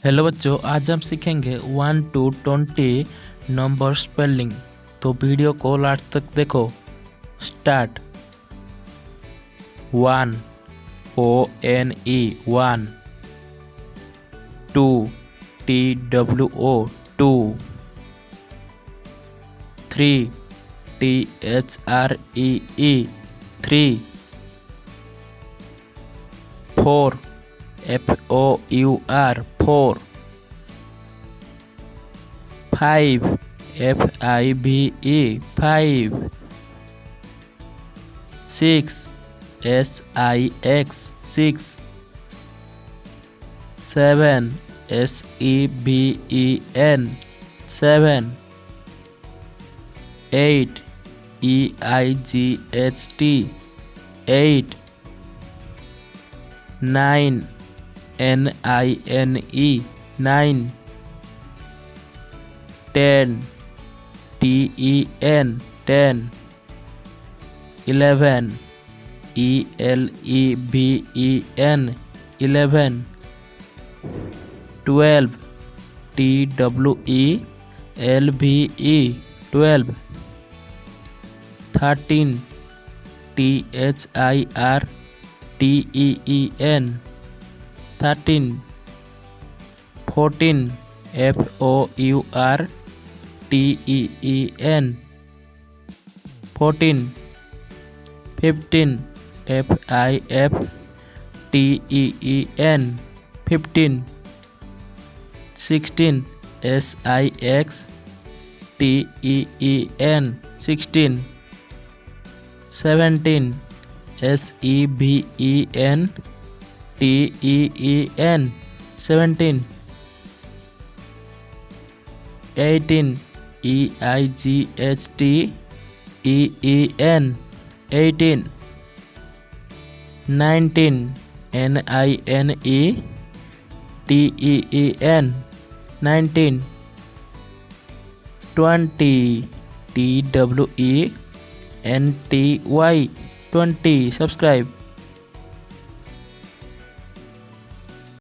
Hello बच्चों, आज हम सीखेंगे 1 to 20 नंबर स्पेलिंग। तो वीडियो को लास्ट तक देखो। Start. 1 ONE 1, 2 TWO 2, 3 THREE 3, 4 FOUR 4, 5 FIVE 5, 6 SIX 6, 7 SEVEN 7, 8 EIGHT 8, 9 NINE 9, 10 TEN 10, 11 ELEVEN 11, 12 TWELVE 12, 13 THIRTEEN 13, 14 FOURTEEN 14, 15 FIFTEEN 15, 16 SIXTEEN 16, 17 SEVEN TEEN 17, 18 EIGHTEEN 18, 19 NINETEEN 19, 20 TWENTY 20. Subscribe.